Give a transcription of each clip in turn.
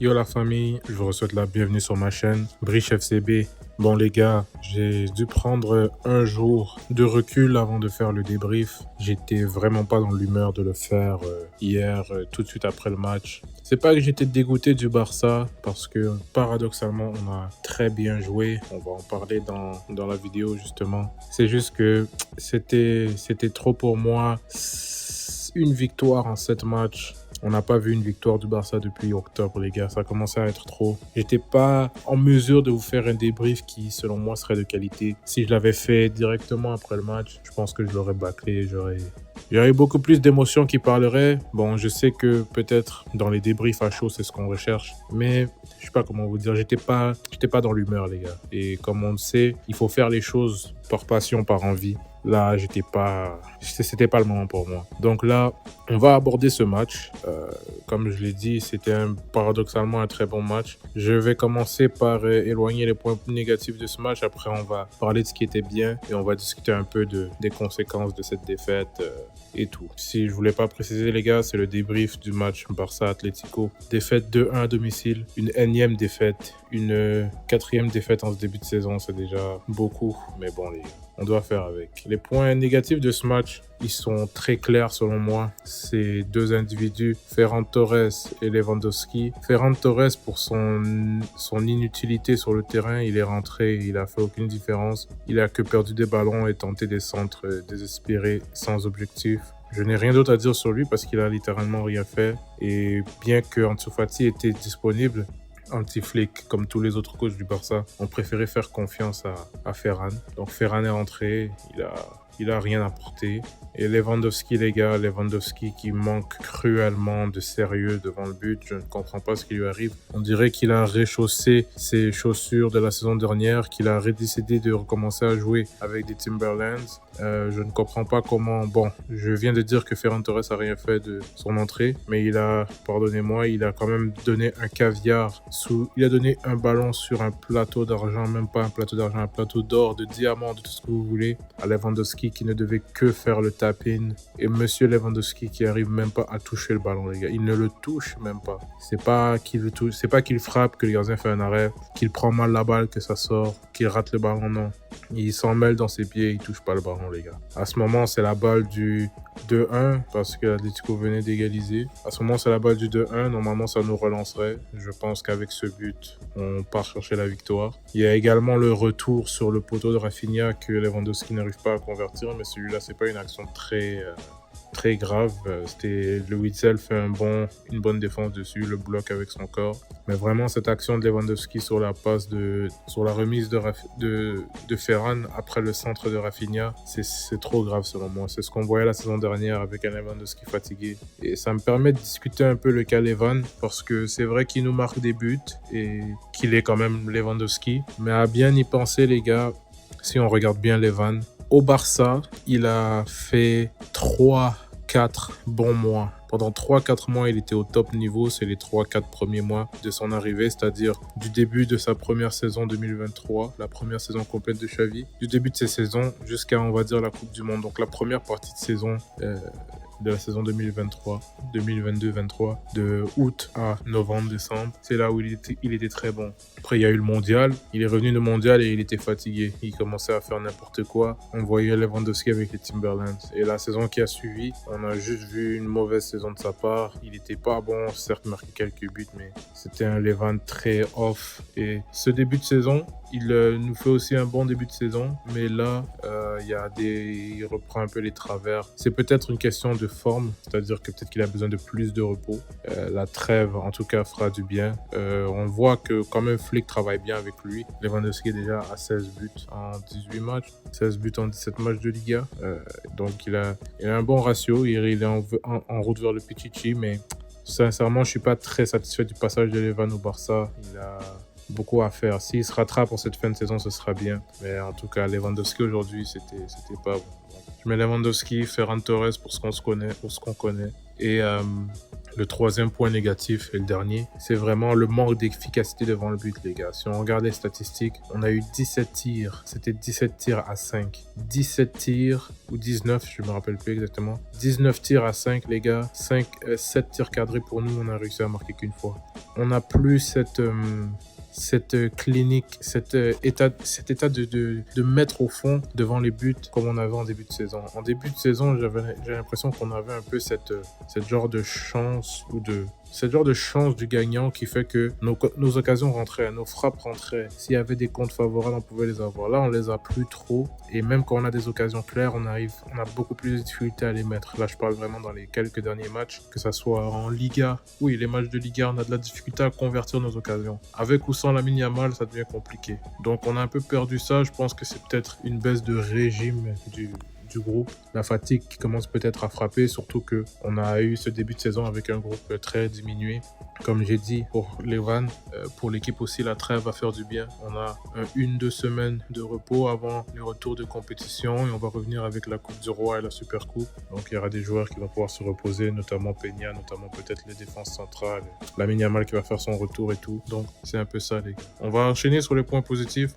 Yo la famille, je vous souhaite la bienvenue sur ma chaîne, Briche FCB. Bon les gars, j'ai dû prendre un jour de recul avant de faire le débrief. J'étais vraiment pas dans l'humeur de le faire hier, tout de suite après le match. C'est pas que j'étais dégoûté du Barça, parce que paradoxalement, on a très bien joué. On va en parler dans la vidéo justement. C'est juste que c'était trop pour moi. Une victoire en 7 matchs. On n'a pas vu une victoire du Barça depuis octobre, les gars. Ça commençait à être trop. J'étais pas en mesure de vous faire un débrief qui, selon moi, serait de qualité. Si je l'avais fait directement après le match, je pense que je l'aurais bâclé. Il y aurait beaucoup plus d'émotions qui parleraient. Bon, je sais que peut-être dans les débriefs à chaud, c'est ce qu'on recherche. Mais je sais pas comment vous dire. J'étais pas dans l'humeur, les gars. Et comme on le sait, il faut faire les choses par passion, par envie. Là, c'était pas le moment pour moi. Donc là, on va aborder ce match. Comme je l'ai dit, c'était paradoxalement un très bon match. Je vais commencer par éloigner les points négatifs de ce match. Après, on va parler de ce qui était bien et on va discuter un peu des conséquences de cette défaite et tout. Si je voulais pas préciser, les gars, c'est le débrief du match Barça-Atlético. Défaite 2-1 à domicile, une énième défaite, une quatrième défaite en ce début de saison. C'est déjà beaucoup, mais bon, les gars, on doit faire avec. Les points négatifs de ce match, ils sont très clairs selon moi. Ces deux individus, Ferran Torres et Lewandowski. Ferran Torres, pour son inutilité sur le terrain, il est rentré, il a fait aucune différence. Il a que perdu des ballons et tenté des centres désespérés, sans objectif. Je n'ai rien d'autre à dire sur lui parce qu'il a littéralement rien fait. Et bien que Ansu Fati était disponible, anti-flic, comme tous les autres coachs du Barça, ont préféré faire confiance à Ferran. Donc Ferran est rentré, il a rien apporté. Et Lewandowski, les gars, Lewandowski qui manque cruellement de sérieux devant le but. Je ne comprends pas ce qui lui arrive. On dirait qu'il a réchaussé ses chaussures de la saison dernière, qu'il a décidé de recommencer à jouer avec des Timberlands. Je ne comprends pas comment... Bon, je viens de dire que Ferran Torres a rien fait de son entrée, mais pardonnez-moi, il a quand même donné un caviar il a donné un ballon sur un plateau d'argent, même pas un plateau d'argent, un plateau d'or, de diamants, de tout ce que vous voulez, à Lewandowski qui ne devait que faire le tap-in. Et monsieur Lewandowski qui arrive même pas à toucher le ballon, les gars. Il ne le touche même pas. C'est pas qu'il le touche, c'est pas qu'il frappe, que le gardien fait un arrêt, qu'il prend mal la balle, que ça sort, qu'il rate le ballon, non. Il s'en mêle dans ses pieds, il touche pas le ballon, les gars. À ce moment, c'est la balle du 2-1 parce que l'Atlético venait d'égaliser. À ce moment, c'est la balle du 2-1. Normalement, ça nous relancerait. Je pense qu'avec ce but, on part chercher la victoire. Il y a également le retour sur le poteau de Rafinha que Lewandowski n'arrive pas à convertir, mais celui-là, c'est pas une action très grave. Le Witzel fait une bonne défense dessus, le bloque avec son corps. Mais vraiment, cette action de Lewandowski sur la remise de Ferran après le centre de Rafinha, c'est trop grave selon moi. C'est ce qu'on voyait la saison dernière avec un Lewandowski fatigué. Et ça me permet de discuter un peu le cas Levan, parce que c'est vrai qu'il nous marque des buts et qu'il est quand même Lewandowski. Mais à bien y penser, les gars, si on regarde bien Levan, au Barça, il a fait 3-4 bons mois. Pendant 3-4 mois, il était au top niveau. C'est les 3-4 premiers mois de son arrivée, c'est-à-dire du début de sa première saison 2023, la première saison complète de Xavi, du début de ses saisons jusqu'à, on va dire, la Coupe du Monde. Donc la première partie de saison de la saison 2022-23, de août à novembre-décembre. C'est là où il était très bon. Après, il y a eu le mondial. Il est revenu du mondial et il était fatigué. Il commençait à faire n'importe quoi. On voyait Lewandowski avec les Timberlands. Et la saison qui a suivi, on a juste vu une mauvaise saison de sa part. Il n'était pas bon, certes, marqué quelques buts, mais c'était un Levan très off. Et ce début de saison, il nous fait aussi un bon début de saison, mais là, il reprend un peu les travers. C'est peut-être une question de forme, c'est-à-dire que peut-être qu'il a besoin de plus de repos. La trêve, en tout cas, fera du bien. On voit que quand même Flick travaille bien avec lui. Lewandowski est déjà à 16 buts en 18 matchs, 16 buts en 17 matchs de Liga. Donc il a un bon ratio, il est en route vers le Pichichi, mais sincèrement, je suis pas très satisfait du passage de Levan au Barça. Il a beaucoup à faire. S'il se rattrape pour cette fin de saison, ce sera bien. Mais en tout cas, Lewandowski aujourd'hui, c'était pas bon. Je mets Lewandowski, Ferran Torres pour ce qu'on connaît. Et Le troisième point négatif et le dernier, c'est vraiment le manque d'efficacité devant le but, les gars. Si on regarde les statistiques, on a eu 17 tirs. C'était 17 tirs à 5. 17 tirs ou 19, je ne me rappelle plus exactement. 19 tirs à 5, les gars. 7 tirs cadrés pour nous, on a réussi à marquer qu'une fois. On n'a plus cette clinique, cet état de mettre au fond devant les buts comme on avait en début de saison. En début de saison, j'ai l'impression qu'on avait un peu cette genre de chance du gagnant qui fait que nos occasions rentraient, nos frappes rentraient. S'il y avait des comptes favorables, on pouvait les avoir. Là, on les a plus trop. Et même quand on a des occasions claires, on a beaucoup plus de difficultés à les mettre. Là, je parle vraiment dans les quelques derniers matchs, que ça soit en Liga. Oui, les matchs de Liga, on a de la difficulté à convertir nos occasions. Avec ou sans Lamine Yamal, ça devient compliqué. Donc, on a un peu perdu ça. Je pense que c'est peut-être une baisse de régime du groupe, la fatigue qui commence peut-être à frapper, surtout que on a eu ce début de saison avec un groupe très diminué. Comme j'ai dit pour Levan, pour l'équipe aussi, la trêve va faire du bien. On a 1-2 semaines de repos avant les retours de compétition et on va revenir avec la Coupe du Roi et la Super Coupe. Donc il y aura des joueurs qui vont pouvoir se reposer, notamment Peña, notamment peut-être les défenses centrales, Lamine Yamal qui va faire son retour et tout. Donc c'est un peu ça, les gars. On va enchaîner sur les points positifs.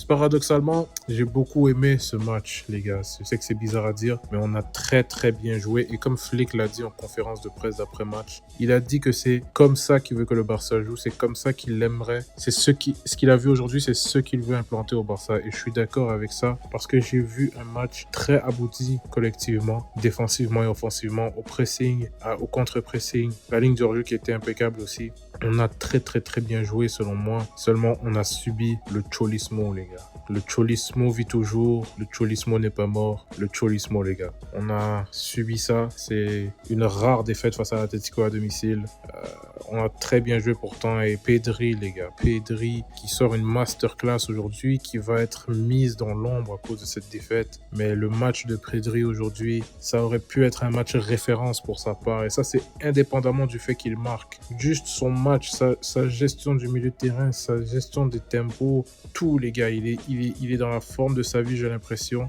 Paradoxalement, j'ai beaucoup aimé ce match, les gars. Je sais que c'est bizarre à dire, mais on a très très bien joué. Et comme Flick l'a dit en conférence de presse d'après-match, il a dit que c'est comme ça qu'il veut que le Barça joue, c'est comme ça qu'il aimerait. C'est ce qu'il a vu aujourd'hui, c'est ce qu'il veut implanter au Barça. Et je suis d'accord avec ça parce que j'ai vu un match très abouti collectivement, défensivement et offensivement, au pressing, au contre-pressing, la ligne de jeu qui était impeccable aussi. On a très très très bien joué selon moi. Seulement, on a subi le cholismo, les gars. Le cholismo vit toujours. Le cholismo n'est pas mort. Le cholismo, les gars. On a subi ça. C'est une rare défaite face à l'Atlético à domicile. On a très bien joué pourtant. Et Pedri, les gars. Pedri qui sort une masterclass aujourd'hui, qui va être mise dans l'ombre à cause de cette défaite. Mais le match de Pedri aujourd'hui, ça aurait pu être un match référence pour sa part. Et ça, c'est indépendamment du fait qu'il marque. Juste son match, sa gestion du milieu de terrain, sa gestion des tempos, tout, les gars. Il est dans la forme de sa vie, j'ai l'impression.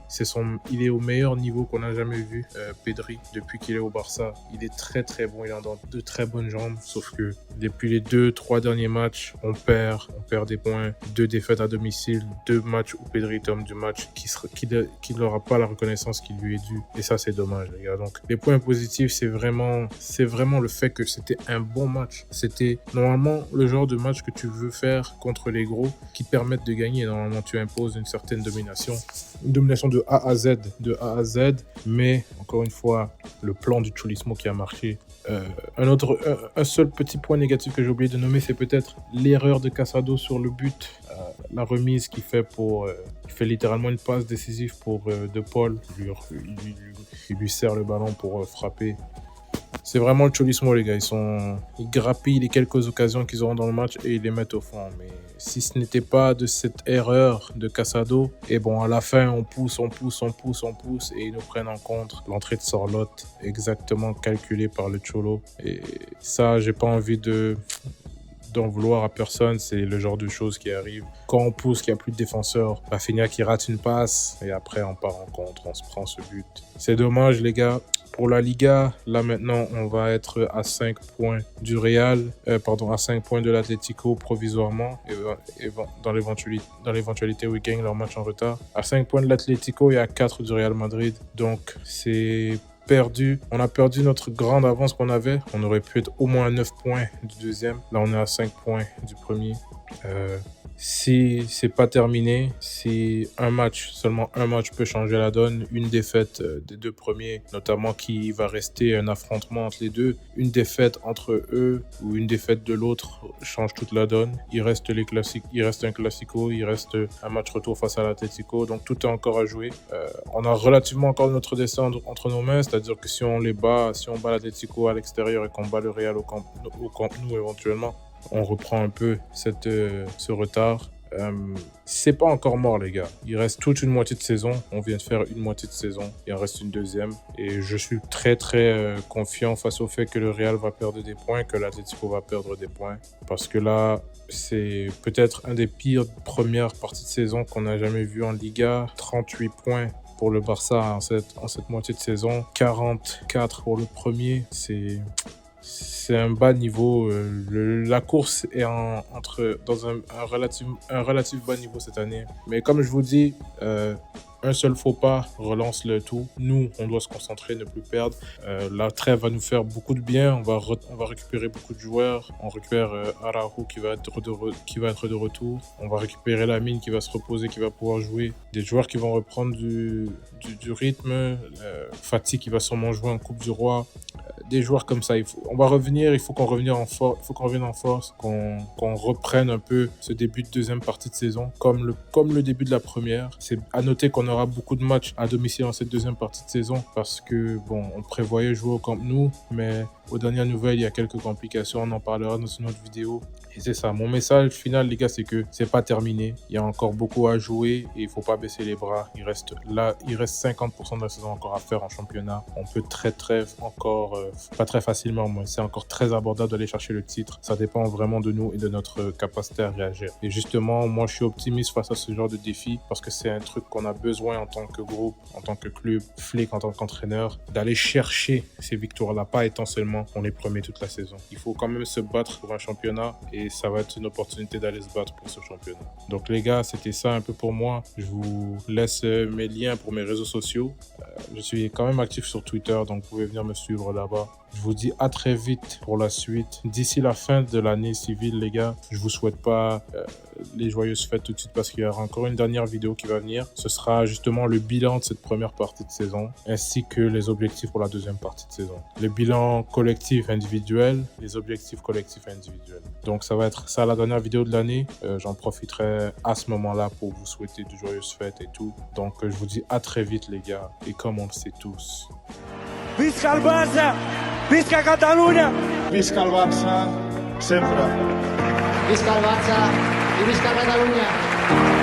Il est au meilleur niveau qu'on a jamais vu, Pedri, depuis qu'il est au Barça. Il est très très bon, il a de très bonnes jambes, sauf que depuis les 2-3 derniers matchs, on perd des points, 2 défaites à domicile, 2 matchs où Pedri est homme du match, qui n'aura pas la reconnaissance qui lui est due. Et ça, c'est dommage, les gars. Donc, les points positifs, c'est vraiment le fait que c'était un bon match. C'était normalement le genre de match que tu veux faire contre les gros qui permettent de gagner. Normalement, tu imposes une certaine domination. Une domination de A à Z. Mais, encore une fois, le plan du cholismo qui a marché. Un seul petit point négatif que j'ai oublié de nommer, c'est peut-être l'erreur de Casado sur le but. La remise qu'il fait il fait littéralement une passe décisive pour De Paul. Il lui sert le ballon pour frapper. C'est vraiment le cholismo, les gars. Ils grappillent les quelques occasions qu'ils auront dans le match et ils les mettent au fond. Mais si ce n'était pas de cette erreur de Casado, et bon, à la fin, on pousse et ils nous prennent en compte l'entrée de Sorloth, exactement calculée par le Cholo. Et ça, j'ai pas envie d'en vouloir à personne, c'est le genre de choses qui arrivent. Quand on pousse, qu'il n'y a plus de défenseurs, Rafinha qui rate une passe, et après on part en contre, on se prend ce but. C'est dommage, les gars. Pour la Liga, là maintenant, on va être à 5 points du Real, à 5 points de l'Atlético provisoirement, et dans l'éventualité où ils gagnent leur match en retard. À 5 points de l'Atlético et à 4 du Real Madrid. Donc, c'est perdu. On a perdu notre grande avance qu'on avait. On aurait pu être au moins à 9 points du deuxième. Là, on est à 5 points du premier. Si c'est pas terminé, si seulement un match peut changer la donne, une défaite des 2 premiers, notamment qui va rester un affrontement entre les deux, une défaite entre eux ou une défaite de l'autre change toute la donne. Il reste un classico, il reste un match retour face à l'Atlético, donc tout est encore à jouer. On a relativement encore notre destin entre nos mains, c'est-à-dire que si on bat l'Atlético à l'extérieur et qu'on bat le Real au Camp Nou éventuellement, on reprend un peu ce retard. C'est pas encore mort, les gars. Il reste toute une moitié de saison. On vient de faire une moitié de saison. Il en reste une deuxième. Et je suis très très confiant face au fait que le Real va perdre des points, que l'Atlético va perdre des points. Parce que là, c'est peut-être un des pires premières parties de saison qu'on a jamais vu en Liga. 38 points pour le Barça en cette moitié de saison. 44 pour le premier. c'est un bas niveau. La course est dans un relatif bas niveau cette année. Mais comme je vous dis, un seul faux pas relance le tout. Nous, on doit se concentrer, ne plus perdre. La trêve va nous faire beaucoup de bien. On va récupérer beaucoup de joueurs. On récupère Araujo qui va être de retour. On va récupérer Lamine qui va se reposer, qui va pouvoir jouer. Des joueurs qui vont reprendre du rythme. Fati qui va sûrement jouer en Coupe du Roi. Des joueurs comme ça, on va revenir, il faut qu'on revienne en force, qu'on reprenne un peu ce début de deuxième partie de saison, comme le début de la première. C'est à noter qu'on aura beaucoup de matchs à domicile en cette deuxième partie de saison, parce que, bon, on prévoyait jouer au Camp Nou, mais aux dernières nouvelles, il y a quelques complications, on en parlera dans une autre vidéo. Et c'est ça, mon message final, les gars, c'est que c'est pas terminé. Il y a encore beaucoup à jouer et il faut pas baisser les bras. Il reste 50% de la saison encore à faire en championnat. On peut pas très facilement, mais c'est encore très abordable d'aller chercher le titre. Ça dépend vraiment de nous et de notre capacité à réagir. Et justement, moi, je suis optimiste face à ce genre de défi parce que c'est un truc qu'on a besoin en tant que groupe, en tant que club, Flick en tant qu'entraîneur, d'aller chercher ces victoires-là, pas étant seulement on est premier toute la saison. Il faut quand même se battre pour un championnat et ça va être une opportunité d'aller se battre pour ce championnat. Donc les gars, c'était ça un peu pour moi. Je vous laisse mes liens pour mes réseaux sociaux. Je suis quand même actif sur Twitter, donc vous pouvez venir me suivre là-bas. Je vous dis à très vite pour la suite. D'ici la fin de l'année civile, les gars, je vous souhaite pas les joyeuses fêtes tout de suite parce qu'il y aura encore une dernière vidéo qui va venir. Ce sera justement le bilan de cette première partie de saison ainsi que les objectifs pour la deuxième partie de saison. Le bilan collectif individuel, les objectifs collectifs individuels. Donc ça va être ça la dernière vidéo de l'année. J'en profiterai à ce moment-là pour vous souhaiter de joyeuses fêtes et tout. Donc je vous dis à très vite les gars. Et comme on le sait tous. Visca el Barça! Visca Catalunya! Visca el Barça, sempre. Visca el Barça i visca Catalunya!